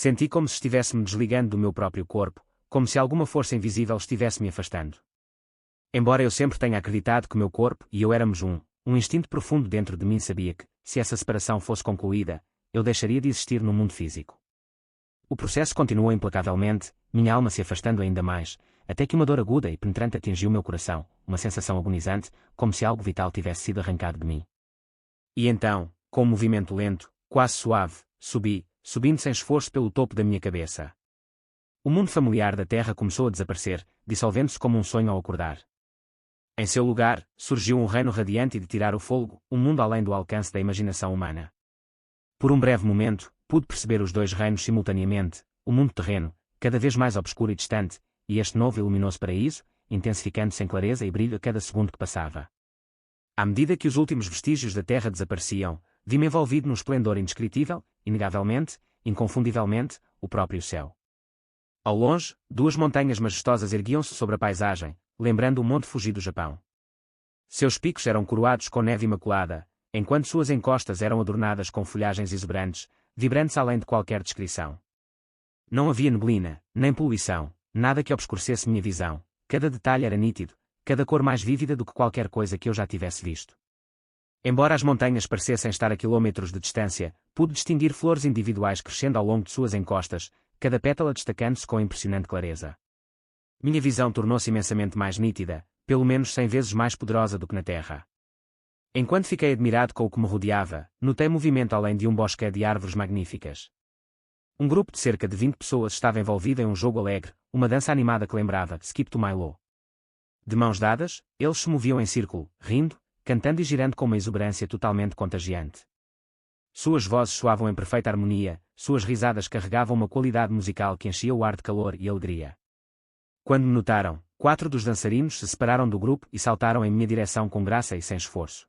Senti como se estivesse me desligando do meu próprio corpo, como se alguma força invisível estivesse me afastando. Embora eu sempre tenha acreditado que meu corpo e eu éramos um instinto profundo dentro de mim sabia que, se essa separação fosse concluída, eu deixaria de existir no mundo físico. O processo continuou implacavelmente, minha alma se afastando ainda mais, até que uma dor aguda e penetrante atingiu meu coração, uma sensação agonizante, como se algo vital tivesse sido arrancado de mim. E então, com um movimento lento, quase suave, subindo sem esforço pelo topo da minha cabeça. O mundo familiar da Terra começou a desaparecer, dissolvendo-se como um sonho ao acordar. Em seu lugar, surgiu um reino radiante e de tirar o fôlego, um mundo além do alcance da imaginação humana. Por um breve momento, pude perceber os dois reinos simultaneamente, o mundo terreno, cada vez mais obscuro e distante, e este novo e luminoso paraíso, intensificando-se em clareza e brilho a cada segundo que passava. À medida que os últimos vestígios da Terra desapareciam, vi-me envolvido num esplendor indescritível, inegavelmente, inconfundivelmente, o próprio céu. Ao longe, duas montanhas majestosas erguiam-se sobre a paisagem, lembrando o Monte Fuji do Japão. Seus picos eram coroados com neve imaculada, enquanto suas encostas eram adornadas com folhagens exuberantes, vibrantes além de qualquer descrição. Não havia neblina, nem poluição, nada que obscurecesse minha visão, cada detalhe era nítido, cada cor mais vívida do que qualquer coisa que eu já tivesse visto. Embora as montanhas parecessem estar a quilômetros de distância, pude distinguir flores individuais crescendo ao longo de suas encostas, cada pétala destacando-se com impressionante clareza. Minha visão tornou-se imensamente mais nítida, pelo menos 100 vezes mais poderosa do que na Terra. Enquanto fiquei admirado com o que me rodeava, notei movimento além de um bosque de árvores magníficas. Um grupo de cerca de 20 pessoas estava envolvido em um jogo alegre, uma dança animada que lembrava Skip to My Lou. De mãos dadas, eles se moviam em círculo, rindo, cantando e girando com uma exuberância totalmente contagiante. Suas vozes soavam em perfeita harmonia, suas risadas carregavam uma qualidade musical que enchia o ar de calor e alegria. Quando me notaram, 4 dos dançarinos se separaram do grupo e saltaram em minha direção com graça e sem esforço.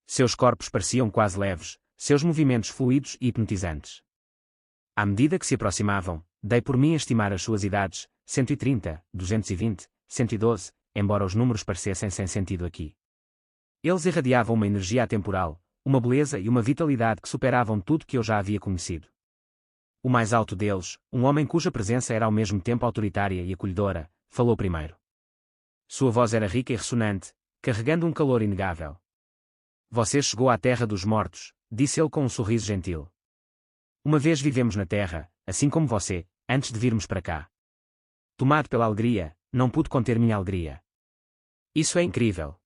Seus corpos pareciam quase leves, seus movimentos fluidos e hipnotizantes. À medida que se aproximavam, dei por mim a estimar as suas idades, 130, 220, 112, embora os números parecessem sem sentido aqui. Eles irradiavam uma energia atemporal, uma beleza e uma vitalidade que superavam tudo que eu já havia conhecido. O mais alto deles, um homem cuja presença era ao mesmo tempo autoritária e acolhedora, falou primeiro. Sua voz era rica e ressonante, carregando um calor inegável. Você chegou à terra dos mortos, disse ele com um sorriso gentil. Uma vez vivemos na terra, assim como você, antes de virmos para cá. Tomado pela alegria, não pude conter minha alegria. Isso é incrível.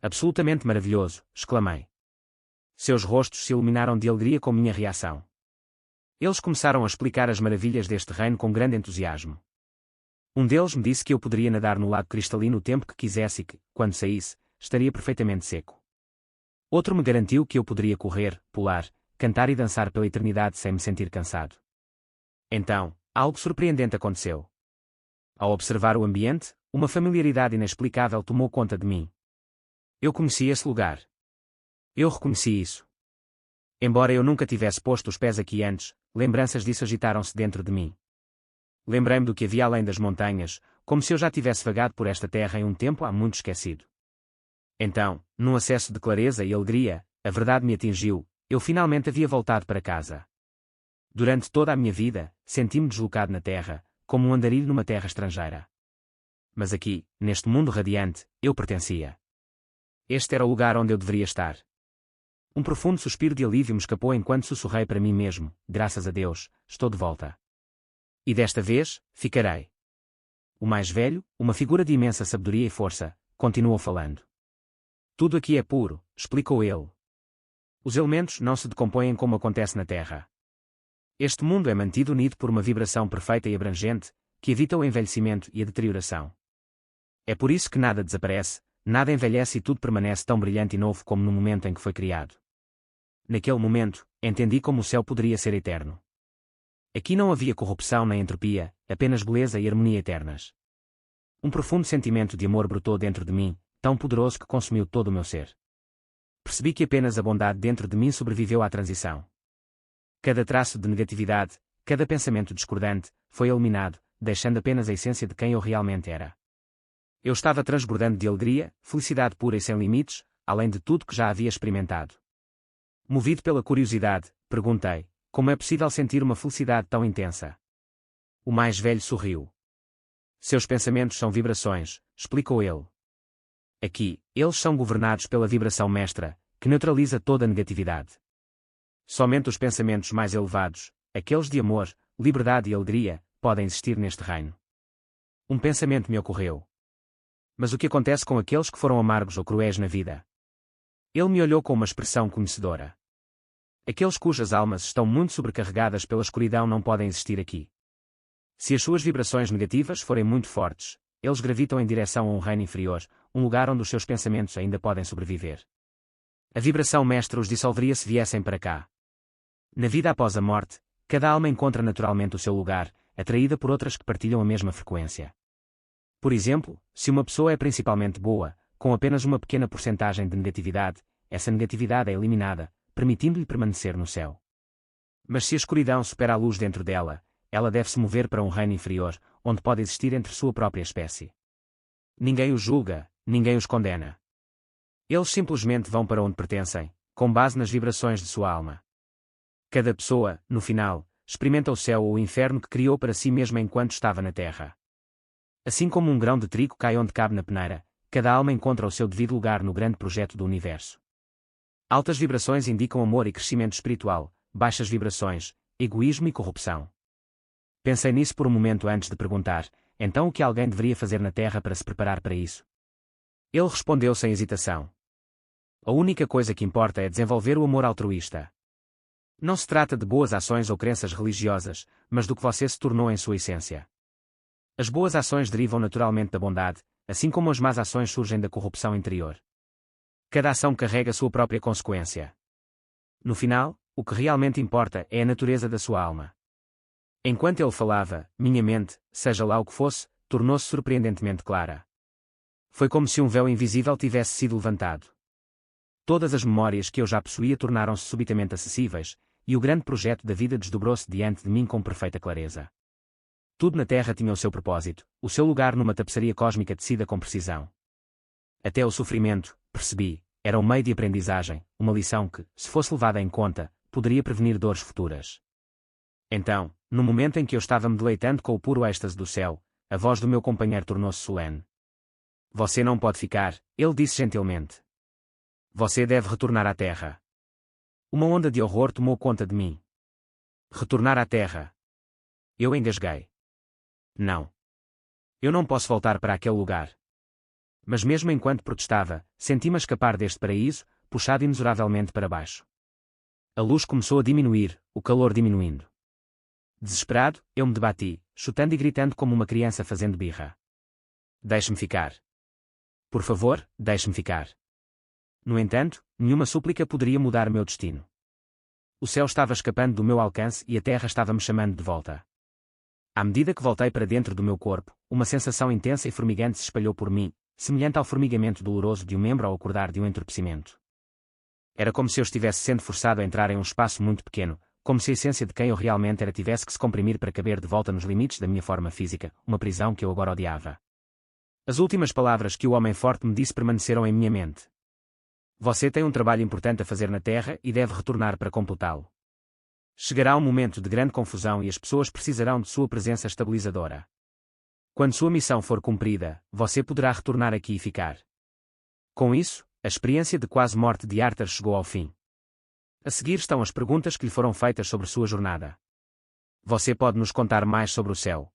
Absolutamente maravilhoso, exclamei. Seus rostos se iluminaram de alegria com minha reação. Eles começaram a explicar as maravilhas deste reino com grande entusiasmo. Um deles me disse que eu poderia nadar no lago cristalino o tempo que quisesse e que, quando saísse, estaria perfeitamente seco. Outro me garantiu que eu poderia correr, pular, cantar e dançar pela eternidade sem me sentir cansado. Então, algo surpreendente aconteceu. Ao observar o ambiente, uma familiaridade inexplicável tomou conta de mim. Eu conhecia esse lugar. Eu reconheci isso. Embora eu nunca tivesse posto os pés aqui antes, lembranças disso agitaram-se dentro de mim. Lembrei-me do que havia além das montanhas, como se eu já tivesse vagado por esta terra em um tempo há muito esquecido. Então, num acesso de clareza e alegria, a verdade me atingiu, eu finalmente havia voltado para casa. Durante toda a minha vida, senti-me deslocado na terra, como um andarilho numa terra estrangeira. Mas aqui, neste mundo radiante, eu pertencia. Este era o lugar onde eu deveria estar. Um profundo suspiro de alívio me escapou enquanto sussurrei para mim mesmo, graças a Deus, estou de volta. E desta vez, ficarei. O mais velho, uma figura de imensa sabedoria e força, continuou falando. Tudo aqui é puro, explicou ele. Os elementos não se decompõem como acontece na Terra. Este mundo é mantido unido por uma vibração perfeita e abrangente, que evita o envelhecimento e a deterioração. É por isso que nada desaparece, nada envelhece e tudo permanece tão brilhante e novo como no momento em que foi criado. Naquele momento, entendi como o céu poderia ser eterno. Aqui não havia corrupção nem entropia, apenas beleza e harmonia eternas. Um profundo sentimento de amor brotou dentro de mim, tão poderoso que consumiu todo o meu ser. Percebi que apenas a bondade dentro de mim sobreviveu à transição. Cada traço de negatividade, cada pensamento discordante, foi eliminado, deixando apenas a essência de quem eu realmente era. Eu estava transbordando de alegria, felicidade pura e sem limites, além de tudo que já havia experimentado. Movido pela curiosidade, perguntei, Como é possível sentir uma felicidade tão intensa? O mais velho sorriu. Seus pensamentos são vibrações, explicou ele. Aqui, eles são governados pela vibração mestra, que neutraliza toda a negatividade. Somente os pensamentos mais elevados, aqueles de amor, liberdade e alegria, podem existir neste reino. Um pensamento me ocorreu. Mas o que acontece com aqueles que foram amargos ou cruéis na vida? Ele me olhou com uma expressão conhecedora. Aqueles cujas almas estão muito sobrecarregadas pela escuridão não podem existir aqui. Se as suas vibrações negativas forem muito fortes, eles gravitam em direção a um reino inferior, um lugar onde os seus pensamentos ainda podem sobreviver. A vibração mestra os dissolveria se viessem para cá. Na vida após a morte, cada alma encontra naturalmente o seu lugar, atraída por outras que partilham a mesma frequência. Por exemplo, se uma pessoa é principalmente boa, com apenas uma pequena porcentagem de negatividade, essa negatividade é eliminada, permitindo-lhe permanecer no céu. Mas se a escuridão supera a luz dentro dela, ela deve se mover para um reino inferior, onde pode existir entre sua própria espécie. Ninguém os julga, ninguém os condena. Eles simplesmente vão para onde pertencem, com base nas vibrações de sua alma. Cada pessoa, no final, experimenta o céu ou o inferno que criou para si mesma enquanto estava na Terra. Assim como um grão de trigo cai onde cabe na peneira, cada alma encontra o seu devido lugar no grande projeto do universo. Altas vibrações indicam amor e crescimento espiritual, baixas vibrações, egoísmo e corrupção. Pensei nisso por um momento antes de perguntar, então o que alguém deveria fazer na Terra para se preparar para isso? Ele respondeu sem hesitação. A única coisa que importa é desenvolver o amor altruísta. Não se trata de boas ações ou crenças religiosas, mas do que você se tornou em sua essência. As boas ações derivam naturalmente da bondade, assim como as más ações surgem da corrupção interior. Cada ação carrega sua própria consequência. No final, o que realmente importa é a natureza da sua alma. Enquanto ele falava, minha mente, seja lá o que fosse, tornou-se surpreendentemente clara. Foi como se um véu invisível tivesse sido levantado. Todas as memórias que eu já possuía tornaram-se subitamente acessíveis, e o grande projeto da vida desdobrou-se diante de mim com perfeita clareza. Tudo na Terra tinha o seu propósito, o seu lugar numa tapeçaria cósmica tecida com precisão. Até o sofrimento, percebi, era um meio de aprendizagem, uma lição que, se fosse levada em conta, poderia prevenir dores futuras. Então, no momento em que eu estava me deleitando com o puro êxtase do céu, a voz do meu companheiro tornou-se solene. Você não pode ficar, ele disse gentilmente. Você deve retornar à Terra. Uma onda de horror tomou conta de mim. Retornar à Terra. Eu engasguei. Não. Eu não posso voltar para aquele lugar. Mas mesmo enquanto protestava, senti-me escapar deste paraíso, puxado inexoravelmente para baixo. A luz começou a diminuir, o calor diminuindo. Desesperado, eu me debati, chutando e gritando como uma criança fazendo birra. Deixe-me ficar. Por favor, deixe-me ficar. No entanto, nenhuma súplica poderia mudar meu destino. O céu estava escapando do meu alcance e a terra estava me chamando de volta. À medida que voltei para dentro do meu corpo, uma sensação intensa e formigante se espalhou por mim, semelhante ao formigamento doloroso de um membro ao acordar de um entorpecimento. Era como se eu estivesse sendo forçado a entrar em um espaço muito pequeno, como se a essência de quem eu realmente era tivesse que se comprimir para caber de volta nos limites da minha forma física, uma prisão que eu agora odiava. As últimas palavras que o homem forte me disse permaneceram em minha mente. Você tem um trabalho importante a fazer na Terra e deve retornar para completá-lo. Chegará um momento de grande confusão e as pessoas precisarão de sua presença estabilizadora. Quando sua missão for cumprida, você poderá retornar aqui e ficar. Com isso, a experiência de quase morte de Arthur chegou ao fim. A seguir estão as perguntas que lhe foram feitas sobre sua jornada. Você pode nos contar mais sobre o céu?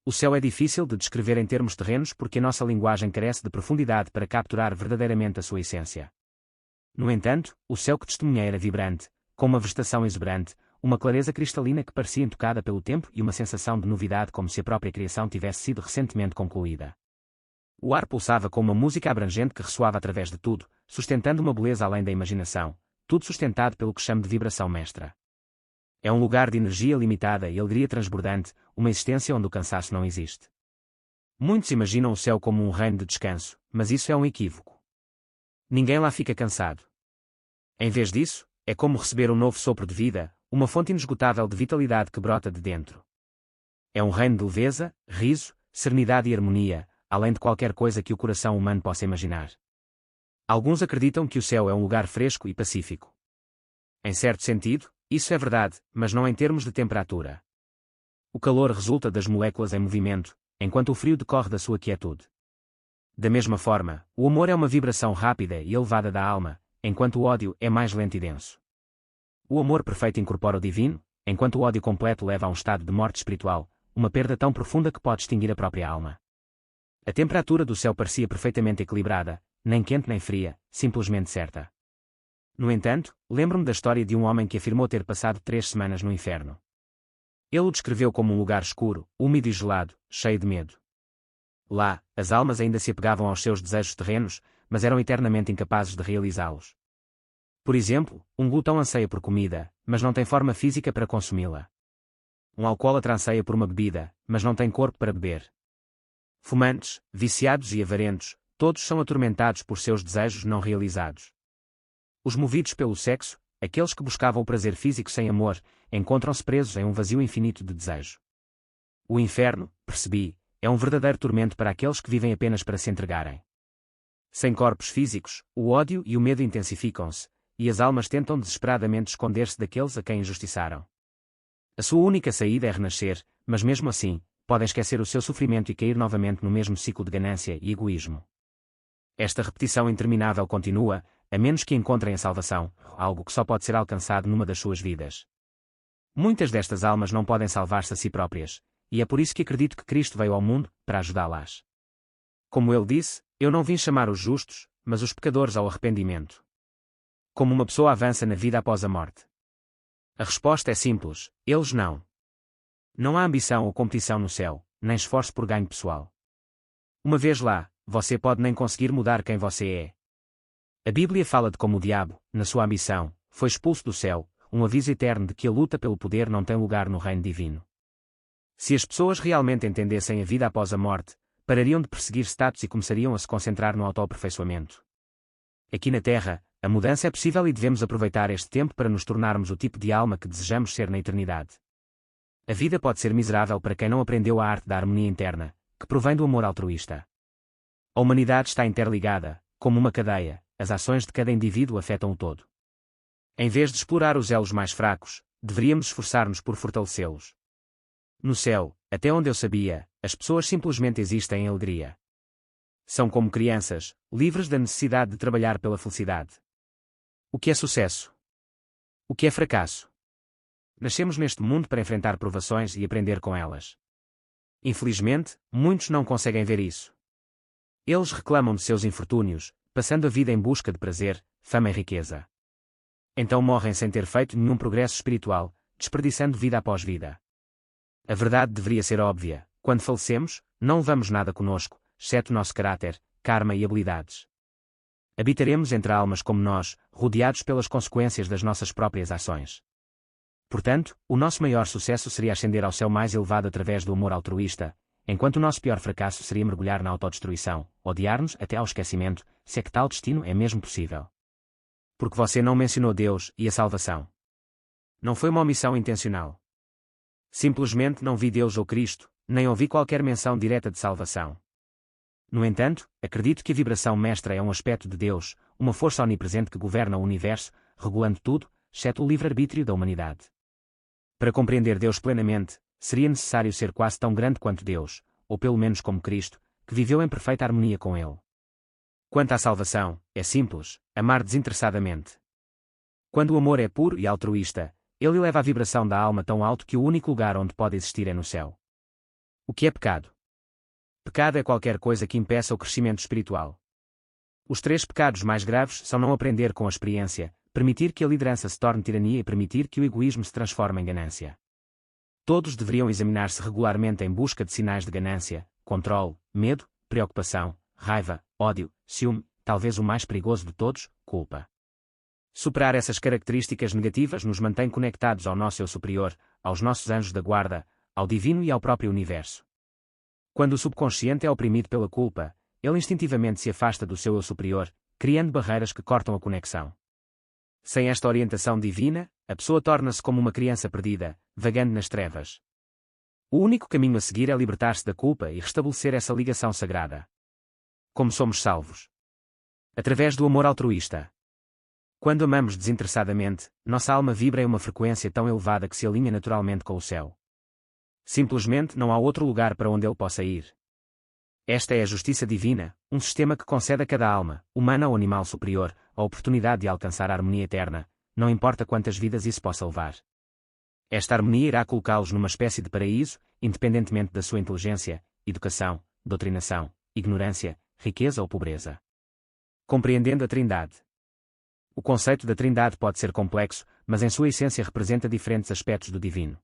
O céu é difícil de descrever em termos terrenos porque a nossa linguagem carece de profundidade para capturar verdadeiramente a sua essência. No entanto, o céu que testemunhei era vibrante, com uma vegetação exuberante, uma clareza cristalina que parecia intocada pelo tempo e uma sensação de novidade como se a própria criação tivesse sido recentemente concluída. O ar pulsava com uma música abrangente que ressoava através de tudo, sustentando uma beleza além da imaginação, tudo sustentado pelo que chamo de vibração mestra. É um lugar de energia limitada e alegria transbordante, uma existência onde o cansaço não existe. Muitos imaginam o céu como um reino de descanso, mas isso é um equívoco. Ninguém lá fica cansado. Em vez disso, é como receber um novo sopro de vida, uma fonte inesgotável de vitalidade que brota de dentro. É um reino de leveza, riso, serenidade e harmonia, além de qualquer coisa que o coração humano possa imaginar. Alguns acreditam que o céu é um lugar fresco e pacífico. Em certo sentido, Isso é verdade, mas não em termos de temperatura. O calor resulta das moléculas em movimento, enquanto o frio decorre da sua quietude. Da mesma forma, o amor é uma vibração rápida e elevada da alma, enquanto o ódio é mais lento e denso. O amor perfeito incorpora o divino, enquanto o ódio completo leva a um estado de morte espiritual, uma perda tão profunda que pode extinguir a própria alma. A temperatura do céu parecia perfeitamente equilibrada, nem quente nem fria, simplesmente certa. No entanto, lembro-me da história de um homem que afirmou ter passado 3 semanas no inferno. Ele o descreveu como um lugar escuro, úmido e gelado, cheio de medo. Lá, as almas ainda se apegavam aos seus desejos terrenos, mas eram eternamente incapazes de realizá-los. Por exemplo, um glutão anseia por comida, mas não tem forma física para consumi-la. Um alcoólatra anseia por uma bebida, mas não tem corpo para beber. Fumantes, viciados e avarentos, todos são atormentados por seus desejos não realizados. Os movidos pelo sexo, aqueles que buscavam o prazer físico sem amor, encontram-se presos em um vazio infinito de desejo. O inferno, percebi, é um verdadeiro tormento para aqueles que vivem apenas para se entregarem. Sem corpos físicos, o ódio e o medo intensificam-se, e as almas tentam desesperadamente esconder-se daqueles a quem injustiçaram. A sua única saída é renascer, mas mesmo assim, podem esquecer o seu sofrimento e cair novamente no mesmo ciclo de ganância e egoísmo. Esta repetição interminável continua, a menos que encontrem a salvação, algo que só pode ser alcançado numa das suas vidas. Muitas destas almas não podem salvar-se a si próprias, e é por isso que acredito que Cristo veio ao mundo, para ajudá-las. Como ele disse, eu não vim chamar os justos, mas os pecadores ao arrependimento. Como uma pessoa avança na vida após a morte? A resposta é simples, eles não. Não há ambição ou competição no céu, nem esforço por ganho pessoal. Uma vez lá, você pode nem conseguir mudar quem você é. A Bíblia fala de como o diabo, na sua ambição, foi expulso do céu, um aviso eterno de que a luta pelo poder não tem lugar no reino divino. Se as pessoas realmente entendessem a vida após a morte, parariam de perseguir status e começariam a se concentrar no autoaperfeiçoamento. Aqui na Terra, a mudança é possível e devemos aproveitar este tempo para nos tornarmos o tipo de alma que desejamos ser na eternidade. A vida pode ser miserável para quem não aprendeu a arte da harmonia interna, que provém do amor altruísta. A humanidade está interligada, como uma cadeia, as ações de cada indivíduo afetam o todo. Em vez de explorar os elos mais fracos, deveríamos esforçar-nos por fortalecê-los. No céu, até onde eu sabia, as pessoas simplesmente existem em alegria. São como crianças, livres da necessidade de trabalhar pela felicidade. O que é sucesso? O que é fracasso? Nascemos neste mundo para enfrentar provações e aprender com elas. Infelizmente, muitos não conseguem ver isso. Eles reclamam de seus infortúnios, passando a vida em busca de prazer, fama e riqueza. Então morrem sem ter feito nenhum progresso espiritual, desperdiçando vida após vida. A verdade deveria ser óbvia: quando falecemos, não levamos nada conosco, exceto nosso caráter, karma e habilidades. Habitaremos entre almas como nós, rodeados pelas consequências das nossas próprias ações. Portanto, o nosso maior sucesso seria ascender ao céu mais elevado através do amor altruísta, enquanto o nosso pior fracasso seria mergulhar na autodestruição, odiar-nos até ao esquecimento, se é que tal destino é mesmo possível. Porque você não mencionou Deus e a salvação. Não foi uma omissão intencional. Simplesmente não vi Deus ou Cristo, nem ouvi qualquer menção direta de salvação. No entanto, acredito que a vibração mestra é um aspecto de Deus, uma força onipresente que governa o universo, regulando tudo, exceto o livre-arbítrio da humanidade. Para compreender Deus plenamente, seria necessário ser quase tão grande quanto Deus, ou pelo menos como Cristo, que viveu em perfeita harmonia com Ele. Quanto à salvação, é simples: amar desinteressadamente. Quando o amor é puro e altruísta, ele eleva a vibração da alma tão alto que o único lugar onde pode existir é no céu. O que é pecado? Pecado é qualquer coisa que impeça o crescimento espiritual. Os 3 pecados mais graves são não aprender com a experiência, permitir que a liderança se torne tirania e permitir que o egoísmo se transforme em ganância. Todos deveriam examinar-se regularmente em busca de sinais de ganância, controle, medo, preocupação, raiva, ódio, ciúme, talvez o mais perigoso de todos, culpa. Superar essas características negativas nos mantém conectados ao nosso eu superior, aos nossos anjos da guarda, ao divino e ao próprio universo. Quando o subconsciente é oprimido pela culpa, ele instintivamente se afasta do seu eu superior, criando barreiras que cortam a conexão. Sem esta orientação divina, a pessoa torna-se como uma criança perdida, vagando nas trevas. O único caminho a seguir é libertar-se da culpa e restabelecer essa ligação sagrada. Como somos salvos? Através do amor altruísta. Quando amamos desinteressadamente, nossa alma vibra em uma frequência tão elevada que se alinha naturalmente com o céu. Simplesmente não há outro lugar para onde ele possa ir. Esta é a justiça divina, um sistema que concede a cada alma, humana ou animal superior, a oportunidade de alcançar a harmonia eterna, não importa quantas vidas isso possa levar. Esta harmonia irá colocá-los numa espécie de paraíso, independentemente da sua inteligência, educação, doutrinação, ignorância, riqueza ou pobreza. Compreendendo a Trindade. O conceito da Trindade pode ser complexo, mas em sua essência representa diferentes aspectos do divino.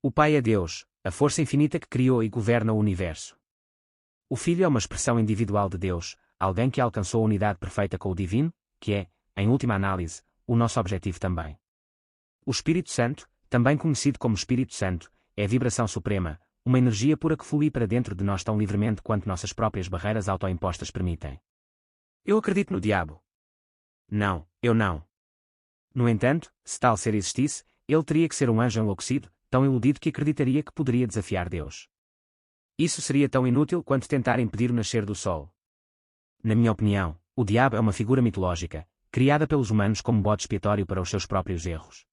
O Pai é Deus, a força infinita que criou e governa o universo. O Filho é uma expressão individual de Deus, alguém que alcançou a unidade perfeita com o divino, que é, em última análise, o nosso objetivo também. O Espírito Santo, também conhecido como Espírito Santo, é a vibração suprema, uma energia pura que flui para dentro de nós tão livremente quanto nossas próprias barreiras autoimpostas permitem. Eu acredito no diabo. Não, eu não. No entanto, se tal ser existisse, ele teria que ser um anjo enlouquecido, tão iludido que acreditaria que poderia desafiar Deus. Isso seria tão inútil quanto tentar impedir o nascer do sol. Na minha opinião, o diabo é uma figura mitológica, criada pelos humanos como bode expiatório para os seus próprios erros.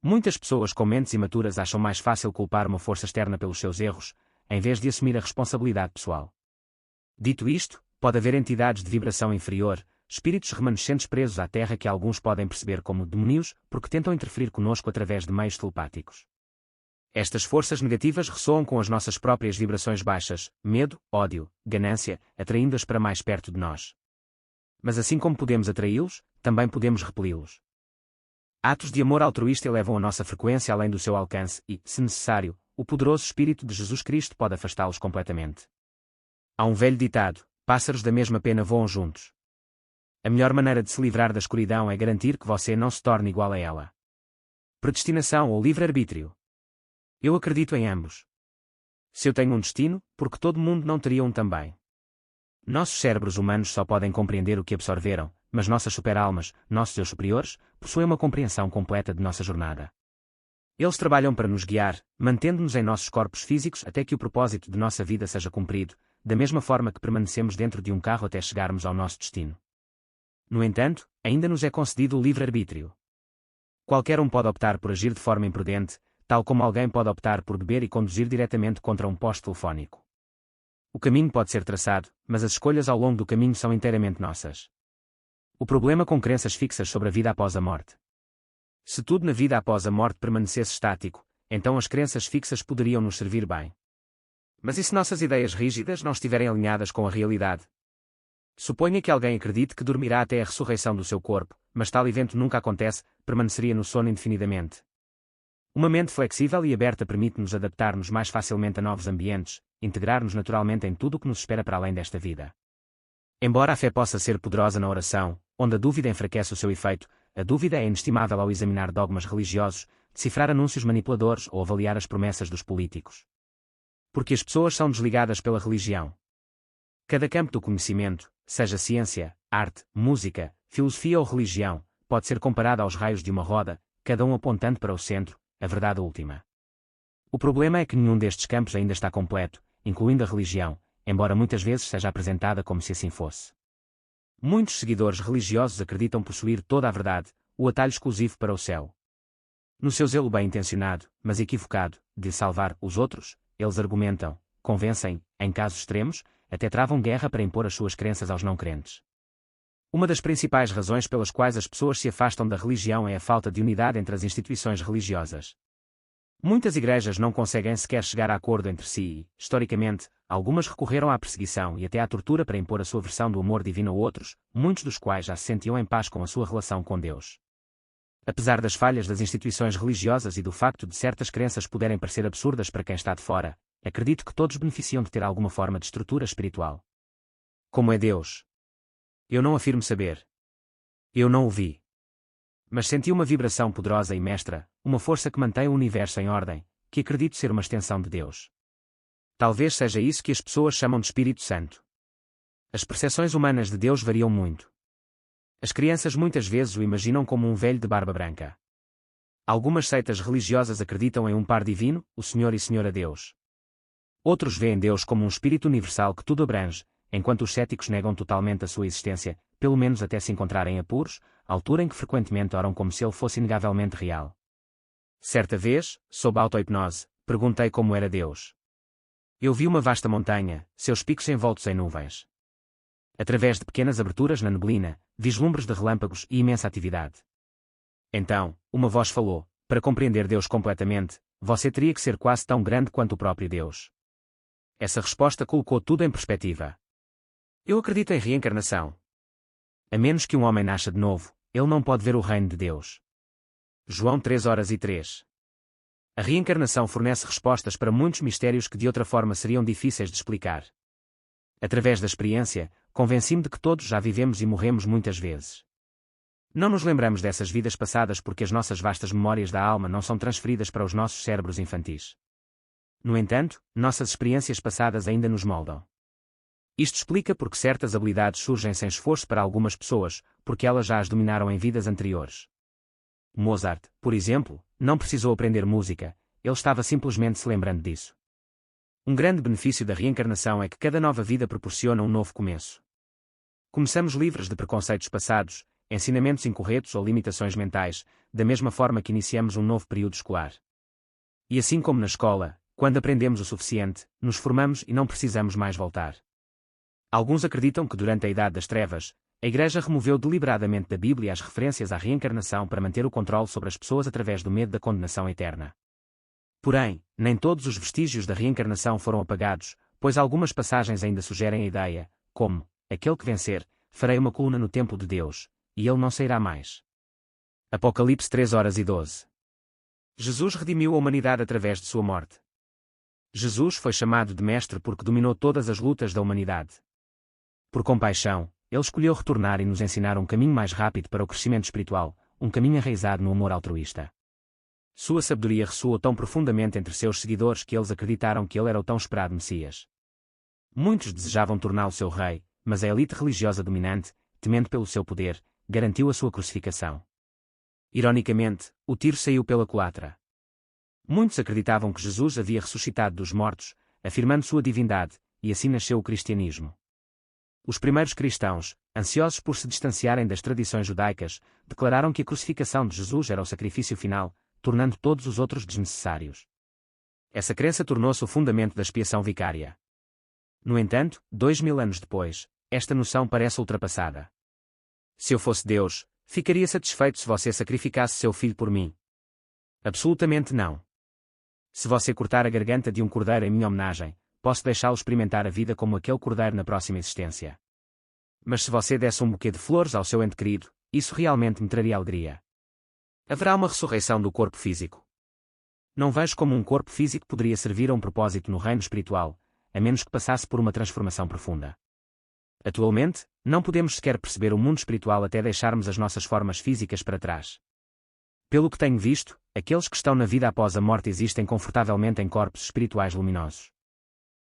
Muitas pessoas com mentes imaturas acham mais fácil culpar uma força externa pelos seus erros, em vez de assumir a responsabilidade pessoal. Dito isto, pode haver entidades de vibração inferior, espíritos remanescentes presos à Terra que alguns podem perceber como demónios, porque tentam interferir conosco através de meios telepáticos. Estas forças negativas ressoam com as nossas próprias vibrações baixas, medo, ódio, ganância, atraindo-as para mais perto de nós. Mas assim como podemos atraí-los, também podemos repeli-los. Atos de amor altruísta elevam a nossa frequência além do seu alcance e, se necessário, o poderoso Espírito de Jesus Cristo pode afastá-los completamente. Há um velho ditado: pássaros da mesma pena voam juntos. A melhor maneira de se livrar da escuridão é garantir que você não se torne igual a ela. Predestinação ou livre-arbítrio? Eu acredito em ambos. Se eu tenho um destino, porque todo mundo não teria um também? Nossos cérebros humanos só podem compreender o que absorveram, mas nossas super-almas, nossos eu superiores, possuem uma compreensão completa de nossa jornada. Eles trabalham para nos guiar, mantendo-nos em nossos corpos físicos até que o propósito de nossa vida seja cumprido, da mesma forma que permanecemos dentro de um carro até chegarmos ao nosso destino. No entanto, ainda nos é concedido o livre-arbítrio. Qualquer um pode optar por agir de forma imprudente, tal como alguém pode optar por beber e conduzir diretamente contra um poste telefónico. O caminho pode ser traçado, mas as escolhas ao longo do caminho são inteiramente nossas. O problema com crenças fixas sobre a vida após a morte. Se tudo na vida após a morte permanecesse estático, então as crenças fixas poderiam nos servir bem. Mas e se nossas ideias rígidas não estiverem alinhadas com a realidade? Suponha que alguém acredite que dormirá até a ressurreição do seu corpo, mas tal evento nunca acontece, permaneceria no sono indefinidamente. Uma mente flexível e aberta permite-nos adaptar-nos mais facilmente a novos ambientes, integrar-nos naturalmente em tudo o que nos espera para além desta vida. Embora a fé possa ser poderosa na oração, onde a dúvida enfraquece o seu efeito, a dúvida é inestimável ao examinar dogmas religiosos, decifrar anúncios manipuladores ou avaliar as promessas dos políticos. Porque as pessoas são desligadas pela religião. Cada campo do conhecimento, seja ciência, arte, música, filosofia ou religião, pode ser comparado aos raios de uma roda, cada um apontando para o centro, a verdade última. O problema é que nenhum destes campos ainda está completo, incluindo a religião, embora muitas vezes seja apresentada como se assim fosse. Muitos seguidores religiosos acreditam possuir toda a verdade, o atalho exclusivo para o céu. No seu zelo bem-intencionado, mas equivocado, de salvar os outros, eles argumentam, convencem, em casos extremos, até travam guerra para impor as suas crenças aos não-crentes. Uma das principais razões pelas quais as pessoas se afastam da religião é a falta de unidade entre as instituições religiosas. Muitas igrejas não conseguem sequer chegar a acordo entre si e, historicamente, algumas recorreram à perseguição e até à tortura para impor a sua versão do amor divino a outros, muitos dos quais já se sentiam em paz com a sua relação com Deus. Apesar das falhas das instituições religiosas e do facto de certas crenças poderem parecer absurdas para quem está de fora, acredito que todos beneficiam de ter alguma forma de estrutura espiritual. Como é Deus? Eu não afirmo saber. Eu não o vi. Mas senti uma vibração poderosa e mestra, uma força que mantém o universo em ordem, que acredito ser uma extensão de Deus. Talvez seja isso que as pessoas chamam de Espírito Santo. As percepções humanas de Deus variam muito. As crianças muitas vezes o imaginam como um velho de barba branca. Algumas seitas religiosas acreditam em um par divino, o Senhor e Senhora Deus. Outros veem Deus como um espírito universal que tudo abrange, enquanto os céticos negam totalmente a sua existência, pelo menos até se encontrarem em apuros, altura em que frequentemente oram como se ele fosse inegavelmente real. Certa vez, sob auto-hipnose, perguntei como era Deus. Eu vi uma vasta montanha, seus picos envoltos em nuvens. Através de pequenas aberturas na neblina, vislumbres de relâmpagos e imensa atividade. Então, uma voz falou: para compreender Deus completamente, você teria que ser quase tão grande quanto o próprio Deus. Essa resposta colocou tudo em perspectiva. Eu acredito em reencarnação. A menos que um homem nasça de novo, ele não pode ver o reino de Deus. João 3:3. A reencarnação fornece respostas para muitos mistérios que de outra forma seriam difíceis de explicar. Através da experiência, convenci-me de que todos já vivemos e morremos muitas vezes. Não nos lembramos dessas vidas passadas porque as nossas vastas memórias da alma não são transferidas para os nossos cérebros infantis. No entanto, nossas experiências passadas ainda nos moldam. Isto explica porque certas habilidades surgem sem esforço para algumas pessoas, porque elas já as dominaram em vidas anteriores. Mozart, por exemplo, não precisou aprender música, ele estava simplesmente se lembrando disso. Um grande benefício da reencarnação é que cada nova vida proporciona um novo começo. Começamos livres de preconceitos passados, ensinamentos incorretos ou limitações mentais, da mesma forma que iniciamos um novo período escolar. E assim como na escola, quando aprendemos o suficiente, nos formamos e não precisamos mais voltar. Alguns acreditam que durante a Idade das Trevas, a Igreja removeu deliberadamente da Bíblia as referências à reencarnação para manter o controle sobre as pessoas através do medo da condenação eterna. Porém, nem todos os vestígios da reencarnação foram apagados, pois algumas passagens ainda sugerem a ideia, como: aquele que vencer, farei uma coluna no templo de Deus, e ele não sairá mais. Apocalipse 3:12. Jesus redimiu a humanidade através de sua morte. Jesus foi chamado de Mestre porque dominou todas as lutas da humanidade. Por compaixão, ele escolheu retornar e nos ensinar um caminho mais rápido para o crescimento espiritual, um caminho enraizado no amor altruísta. Sua sabedoria ressoou tão profundamente entre seus seguidores que eles acreditaram que ele era o tão esperado Messias. Muitos desejavam torná-lo seu rei, mas a elite religiosa dominante, temendo pelo seu poder, garantiu a sua crucificação. Ironicamente, o tiro saiu pela culatra. Muitos acreditavam que Jesus havia ressuscitado dos mortos, afirmando sua divindade, e assim nasceu o cristianismo. Os primeiros cristãos, ansiosos por se distanciarem das tradições judaicas, declararam que a crucificação de Jesus era o sacrifício final, tornando todos os outros desnecessários. Essa crença tornou-se o fundamento da expiação vicária. No entanto, 2000 anos depois, esta noção parece ultrapassada. Se eu fosse Deus, ficaria satisfeito se você sacrificasse seu filho por mim? Absolutamente não. Se você cortar a garganta de um cordeiro em minha homenagem, posso deixá-lo experimentar a vida como aquele cordeiro na próxima existência. Mas se você desse um buquê de flores ao seu ente querido, isso realmente me traria alegria. Haverá uma ressurreição do corpo físico. Não vejo como um corpo físico poderia servir a um propósito no reino espiritual, a menos que passasse por uma transformação profunda. Atualmente, não podemos sequer perceber o mundo espiritual até deixarmos as nossas formas físicas para trás. Pelo que tenho visto, aqueles que estão na vida após a morte existem confortavelmente em corpos espirituais luminosos.